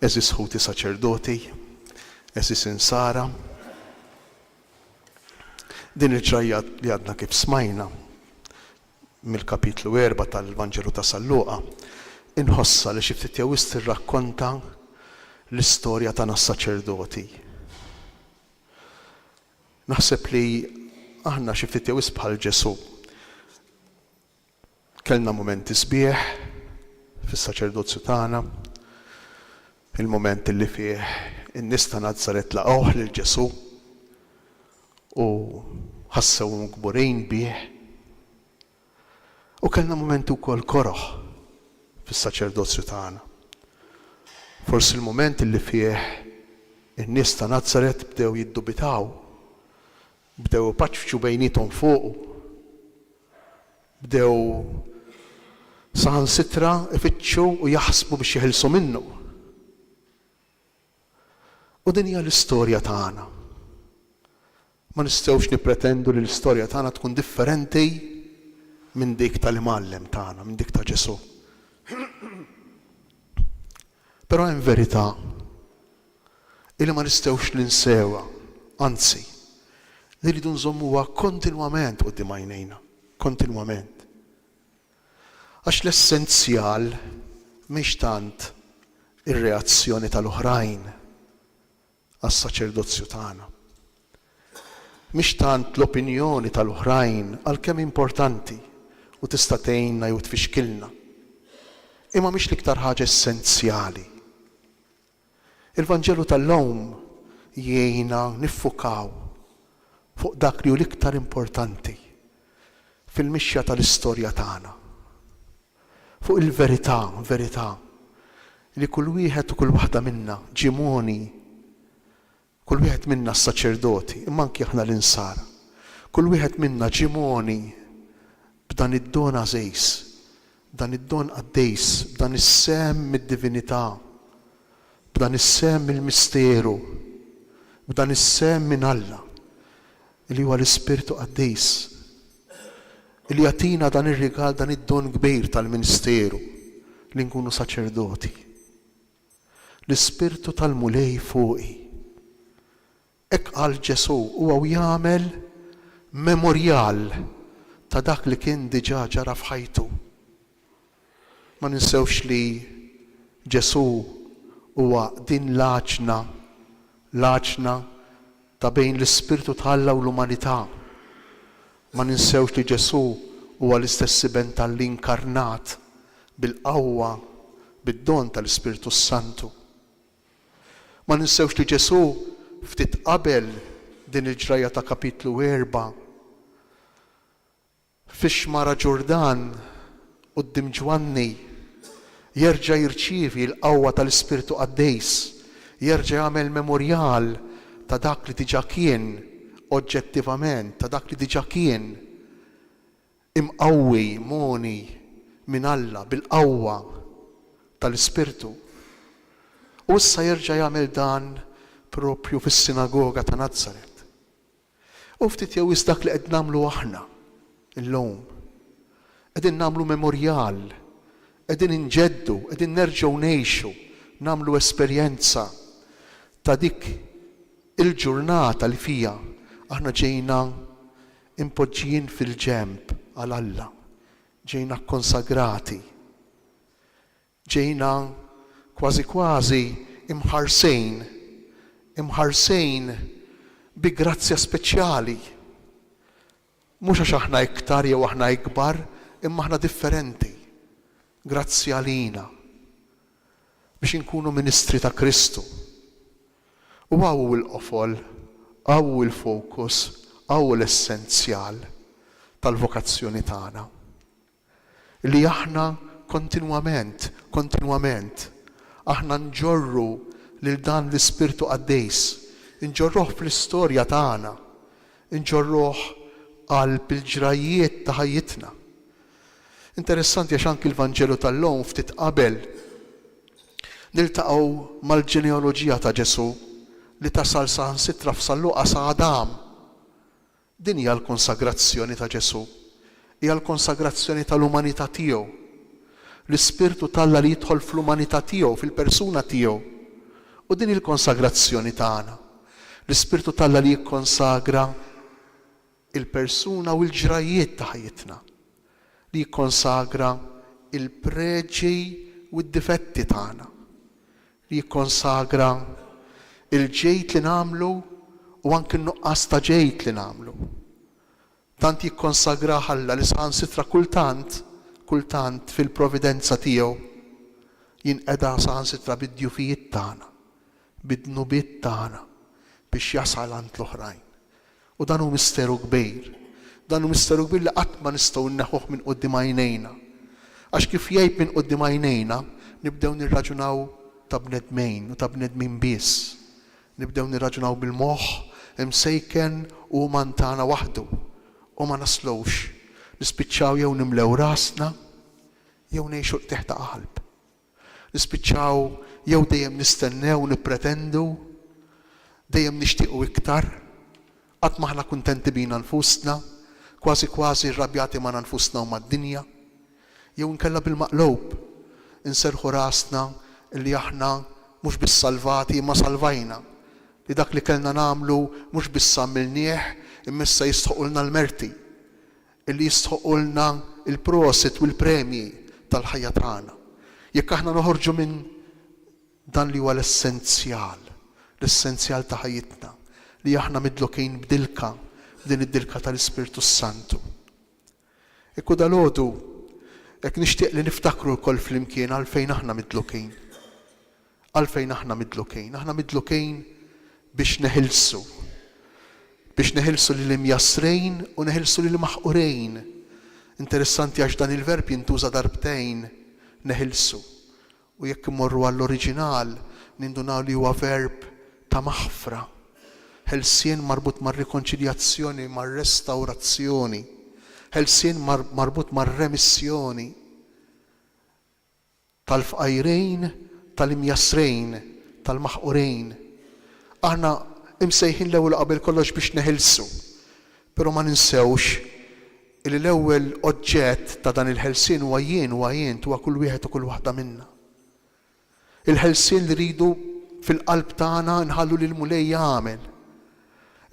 eżis ħuti saċerdoti, eżis insara. Din il-ġrajja li għadna kif smajna mill-kapitlu 4 tal-Vanġelu ta' Salluqa inħossa li xi ftit jew tirrakkonta l-istorja tagħna s-saċerdoti. Naħseb li aħna xi ftit jew bħal Ġesu kellna momenti sbieħ fis-saċerdozju tagħna, il-moment li fih in-nies ta' Nażaret laqgħuh lil Ġesu u ħassew mkburin bih. U kellna momenti wkoll koroħ fis-saċerdozju tagħna. Forsi il-moment li fih in-nies ta' Nażaret bdew jiddubitaw, bdew ipaċċu bejniethom fuqu, bdew saħansitra ifittxu u jaħsbu biex jeħilsu minnu. U din hija l-istorja tagħna. Ma nistgħux nippretendu li l-istorja tagħna tkun differenti minn dik tal-Imgħallem tagħna, minn dik ta' Ġesu. Però hemm verità li ma nistgħux ninsewha, anzi, li rridu nżommuha kontinwament quddiem għajnejna, kontinwament. Għax l-essenzjal mhix tant ir-reazzjoni tal-oħrajn għas-saċerdozzju tagħna. Mhix tant l-opinjoni tal-oħrajn għalkemm importanti u tista' tgħinna jew tfixkilna. Imma mhix l-iktar ħaġa essenzjali. Il-Vanġelu tal-lewm jgħinna niffukaw fuq dak li hu l-iktar importanti fil-mixja tal-istorja tagħna. Fuq il-verità, verità li kull wieħed u kull waħda minna ġimoni, kull wieħed minna s-saċerdoti, imma anke aħna l-insara. Kull wieħed minna ġimoni b'dan id-don għażejs, b'dan id-don qaddejs, b'dan is-sem mid-divinità, b'dan is-sem mill-misteru, b'dan is-sem minn Alla, li huwa l-Ispirtu qaddejs, li jagħtina dan ir-rigal, dan id-don kbir tal-ministeru li nkunu saċerdoti. L-Ispirtu tal-mulej fuqi. Hekk qal Ġesu huwa jagħmel memorjal ta' dak li kien diġà ġara f'ħajtu. Ma ninsewx li Ġesu huwa din l-għaġna ta' bejn l-Ispirtu tal-Alla u l-umanità. Ma ninsewx li Ġesu huwa l-istess iben tal-inkarnat bil-qawwa, bid-don tal-Ispirtu Santu. Ma ninsewx li Ġesu ftit qabel din il-ġrajja ta' kapitlu 4 fix-xmara Ġurdan quddiem Ġwanni jerġa' jirċievi l-qawwa tal-Ispirtu qaddejs, jerġa' jagħmel memorjal ta' dak li diġà kien oġġettivament, ta' dak li diġà kien imqawwi moni minn Alla bil-qawwa tal-Ispirtu. U issa jerġa' jagħmel dan propju fis-sinagoga ta' Nażaret. U ftit jew dak li qed nagħmlu aħna illum. Qegħdin nagħmlu memorjal, qegħdin inġeddu, qegħdin nerġgħu ngħixu, nagħmlu esperjenza ta' dik il-ġurnata li fija aħna ġejna impoġġijin fil-ġenb għal Alla, ġejna konsagrati, ġejna kważi kważi imħarsejn bi grazzja speċjali. Mhux għax aħna iktar jew aħna ikbar, imma aħna differenti. Grazzi għalina biex inkunu ministri ta' Kristu. U għawu l-qofol, għawu l-fokus, għawu l-essenzjal tal-vokazzjoni tagħna. Li aħna kontinwament, aħna nġorru lil dan l-Ispirtu qaddejs, nġorruh fl-istorja tagħna, nġorruh għal bil-ġrajiet ta' ħajjitna. Interessanti għax anki l-Vanġelu tal-lewm ftit qabel niltaqgħu mal-ġenealoġija ta' Ġesu li tasal saħansitra f'Salluqa sa' Adam. Din hija l-konsagrazzjoni ta' Ġesu, hija l-konsagrazzjoni tal-umanità tiegħu. L-Ispirtu tal-Alla li jidħol fl-umanità tiegħu, fil-persuna tiegħu, U din il-konsagrazzjoni tagħna. L-Ispirtu tal-Alla li jikkonsagra il-persuna u l-ġrajiet ta' ħajjitna. Li jikkonsagra il-preġi u d-difetti tagħna. Li jikkonsagra il-ġejt li nagħmlu u anke n-nuqqas ta' ġejt li nagħmlu. Tant jikkonsagra Alla li saħansitra kultant fil-providenza tiegħu jinqeda saħansitra bid-djufijiet tagħna, bid-dnubiet tagħna biex jasal għand l-oħrajn. U dan hu misteru kbir. Dan hu misteru kbir li qatt ma nistgħu nneħħuh minn quddiem għajnejna. Għax kif jgħid minn quddiem għajnejna, nibdew nirraġunaw ta' bnedmejn u ta' bnedmin biss. Nibdew nirraġunaw bil-moħħ imsejken u uman tagħna waħdu. U ma naslux nispiċċaw jew nimlew rasna jew ngħixu teħta qalb. Nispiċċaw jew dejjem nistennew nippretendu, dejjem nixtiequ iktar, qatt maħna kuntenti bina nfusna, kważi kważi rrabjati ma' nfusna u mad-dinja, jew inkella bil-maqlub inserħu rasna li aħna mhux biss salvati imma salvajna, li dak li kellna nagħmlu mhux biss għamilnieh imma issa jistħoqulna l-merti, illi jistħoqulna il-prosit u l-premji tal-ħajja tagħna. Jekk aħna noħorġu minn dan li huwa l-essenzjal ta' ħajjitna, li aħna midlokejn b'dilka, din id-dilka tal-Ispirtu Santu. Ekku dalgħodu, jekk nixtieq li niftakru l-koll flimkien għalfejn aħna midlokejn. Għalfejn aħna midlokejn. Aħna midlokejn biex neħilsu lil imjasrejn u neħilsu lil maħqurejn. Interessanti għax dan il-verb jintuża darbtejn, neħilsu. U jekk immorru għall-oriġinal, nindunaw li huwa verb ta' maħfra. Ħelsien marbut mar-rikonċiljazzjoni, mar-restawrazzjoni. Ħelsien marbut mar-remissjoni. Tal-fqajrejn, tal-imjasrejn, tal-maħqurejn. Aħna imsejħin l-ewwel qabel kollox biex neħilsu. Però ma ninsewx li l-ewwel oġġett ta' dan il-ħelsien huwa jien huwa kull wieħed u kull waħda minna. Il-ħelsien li rridu fil-qalb tagħna nħallu lil Mulej jagħmel.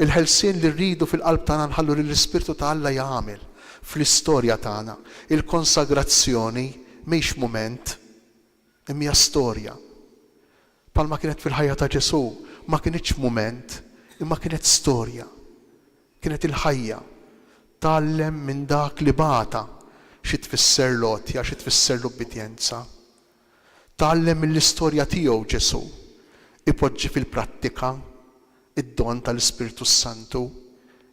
Il-ħelsien li rridu fil-qalb tagħna nħallu lil Ispirtu ta' Alla jagħmel fl-istorja tagħna. Il-konsagrazzjoni mhix mument, imma storja. Palma kienet fil-ħajja ta' Ġesu, ma kienitx mument, imma kienet storja. Kienet il-ħajja. Tallem minn dak li bata xi tfisser lotja, xi tfisser l-obbedjenza. Tallem mill-istorja tiegħu Ġesu. Ipoġġi fil-prattika id-don tal-Ispirtu Santu,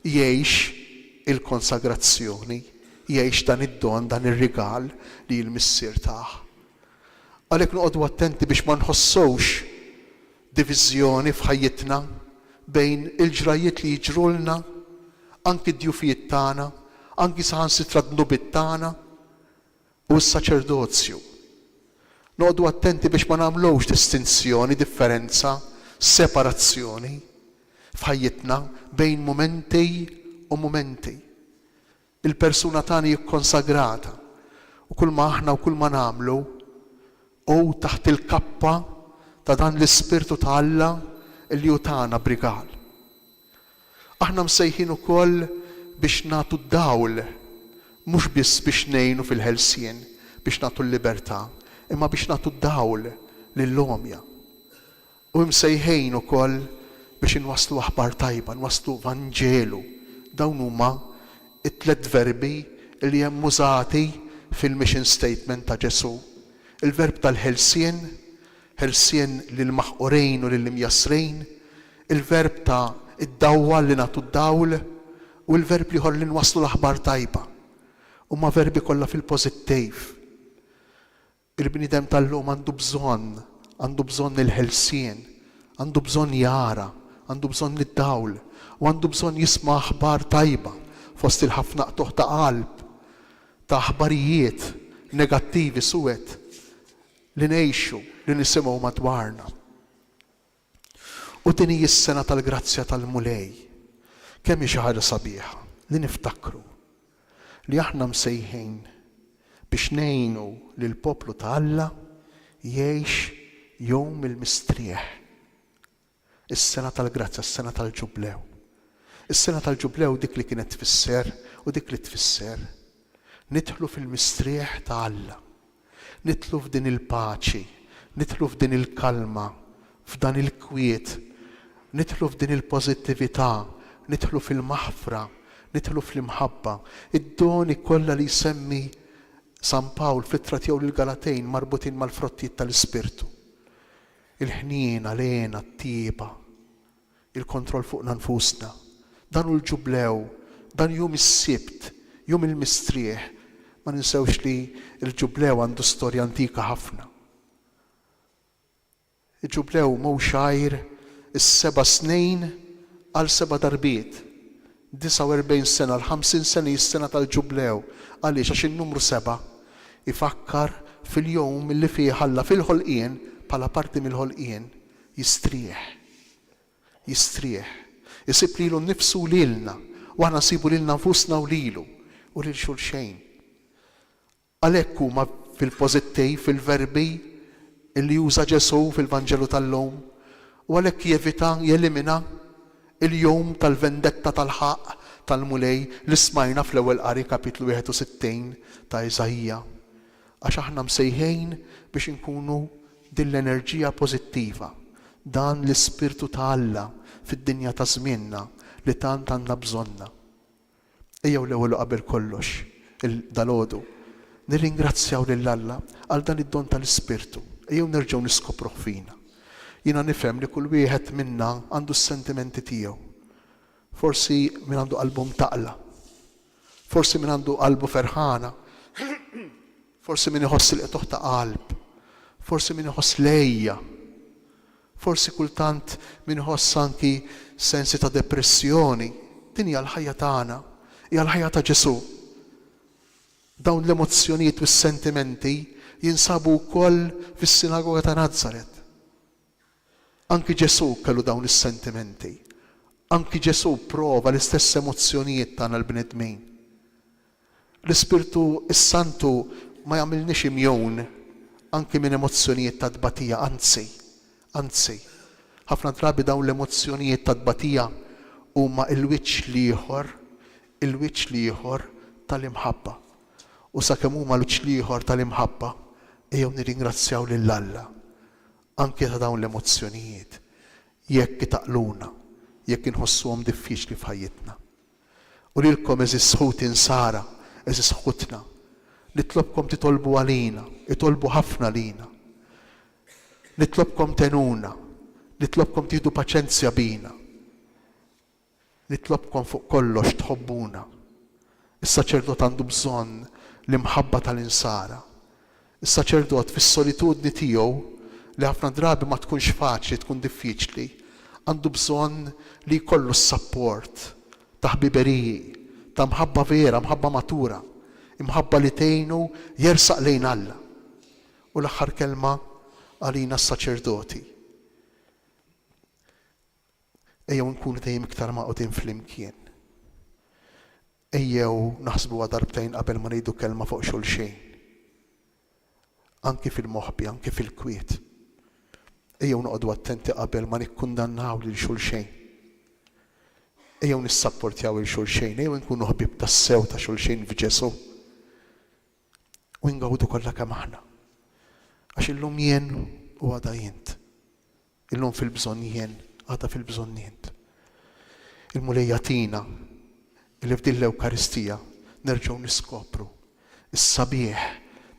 jgħix il-konsagrazzjoni, jgħix dan id-don, dan ir-rigal li l-missier tagħ. Għalhekk noqogħdu attenti biex ma nħossux diviżjoni f'ħajjitna bejn il-ġrajiet li jiġrulna, anki d-djufijiet tagħna, anki saħansitra d-nubiet tagħna u s-saċerdozju. Noqogħdu attenti biex ma nagħmlux distinzjoni, differenza, separazzjoni f'ħajjitna bejn momenti u momenti. Il-persuna tagħna jikkonsagrata u kull ma aħna u kull ma nagħmlu u taħt il-kappa ta' dan l-Ispirtu ta' Alla li hu tagħna b'rigal. Aħna msejħin ukoll biex nagħtu d-dawl, mhux biss biex ngħinu fil-ħelsien, biex nagħtu l-libertà, imma biex nagħtu d-dawl lill-omja. U msejħin ukoll biex inwasslu aħbar tajba, nwasslu Vanġelu. Dawn huma it-tliet verbi li hemm użati fil-mission statement ta' Ġesu. Il-verb tal-ħelsien, ħelsien lil maħqurejn u lil imjasrejn, il-verb ta' id-dawwa li nagħtu d-dawl u l-verb li ħor li nwasslu l-aħbar tajba. Huma verbi kollha fil-pożittiv. Il-bniedem tal-lum għandu bżonn il-ħelsien, għandu bżonn jara, għandu bżonn id-dawl u għandu bżonn jisma' aħbar tajba fost il-ħafna qtuħ ta' qalb, ta' aħbarijiet negattivi suwed li ngħixu, li nisimgħu madwarna. U din hija s-sena tal-grazzja tal-Mulej. Kemm hi xi ħaġa sabiħa li niftakru li aħna msejħin biex ngħinu lil poplu ta' Alla jgħix jowm il-mistrieħ Is-sena tal-Grazzja, is-sena tal-Ġublew. Is-sena tal-Ġublew dik li kienet tfisser u dik li tfisser. Nidħlu fil-mistrieħ ta' Alla. Nidħlu f'din il-paċi, nidħlu f'din il-kalma, f'dan il-kwiet, nidħlu f'din il-pożittività, nidħlu fil-maħfra, nidħlu fl-imħabba. Id-doni kollha li jsemmi San Pawl fl-ittra tiegħu lill-Galatejn marbutin mal-frottijiet tal-Ispirtu. Il-ħnien għalena, t-tieba, il-kontroll fuqna nfusna. Dan u l-Ġublew, dan jum is-Sibt, jum il-mistrieħ. Ma ninsewx li l-Ġublew għandu storja antika ħafna. Il-Ġublew mhu xajr is-7 snin għal 7 darbiet. 49 sena, l-50 sena is-sena tal-Ġublew. Għaliex għax in-numru 7 ifakkar fil-jum li fih Alla fil-ħolqien bħala parti mill-ħolqien jistrieħ. Jistrieħ. Isib lilu nnifsu lilna u aħna nsibu lilna nfusna u lilu u lil xulxejn. Għalhekk huma fil-pożittiv, fil-verbi illi juża Ġesu fil-Vanġelu tal-lum u għalhekk jevita jelimina il-jum tal-vendetta tal-ħaq tal-mulej li smajna fl-ewwel qari kapitlu 61 ta' Iżajja. Għax aħna msejħejn biex inkunu din l-enerġija pożittiva, dan l-Ispirtu ta' Alla fid-dinja ta' żmienna li tant għandna bżonna. Ejjew l-ewwel qabel kollox dalodu nirringrazzjaw lil Alla għal dan id-don tal-Ispirtu. Ejjew nerġgħu niskopruh fina. Jiena nifhem li kull wieħed minna għandu s-sentimenti tiegħu. Forsi min għandu qalbu mtaqla. Forsi min għandu qalbu ferħana. Forsi min iħoss il-qtuħ ta' qalb. Forsi min iħoss lejja. Forsi kultant min iħoss anki sensi ta' depressjoni. Din hija l-ħajja tagħna, hija l-ħajja ta' Ġesu. Dawn l-emozzjonijiet u s-sentimenti jinsabu wkoll fis-sinagoga ta' Nazaret. Anki Ġesu kellu dawn is-sentimenti. Anki Ġesu prova l-istess emozzjonijiet tagħna l-bnedmin. L-Ispirtu s-Santu ma jagħmilniex imjon anki minn emozzjonijiet ta' tbatija, anzi. Ħafna drabi dawn l-emozzjonijiet ta' tbatija huma il-wiċċ ieħor tal-imħabba. U sakemm huma l-wiċċ ieħor tal-imħabba, ejjew nirringrazzjaw lil Alla anke ta' dawn l-emozzjonijiet. Jekk itaqluna, jekk inħossuhom diffiċli f'ħajjitna. U lilkom eżis ħutin Sara, eżis ħutna, nitlobkom titolbu għalina, itolbu ħafna lina. Nitlobkom tenuna, nitlobkom tieħdu paċenzja bina. Nitlobkom fuq kollox tħobbuna. Is-saċerdot għandu bżonn l-imħabba tal-insara. Is-saċerdot fis-solitudni tiegħu li ħafna drabi ma tkunx faċli, tkun diffiċli, għandu bżonn li jkollu s-support ta' ħbiberiji, ta' mħabba vera, mħabba matura, imħabba li tgħinu jersaq lejn Alla. U l-aħħar kelma għalina s-saċerdoti. Ejjew nkunu dejjem iktar maqudin flimkien. Ejjew naħsbu darbtejn qabel ma ngħidu kelma fuq xulxejn. Anki fil-moħbi, anki fil-kwiet. Ejjew noqogħdu attenti qabel ma nikkundannaw lil xulxejn. Ejjew nissapportjaw il xulxejn, ejjew nkunu ħbieb tas-sew ta' xulxejn f'Ġesu. U ngawdu kollha kemm aħna. Għax illum jien u għada jint. Illum fil-bżonn jien, għada fil-bżonn jint. Il-mulejja tina li f'din l-Ewkaristija nerġgħu niskopru is-sabiħ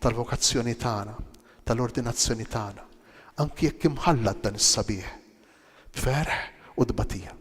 tal-vokazzjoni tagħna, tal-ordinazzjoni tagħna. Anki jekk imħallat dan is-sabiħ b'ferħ u tbatija.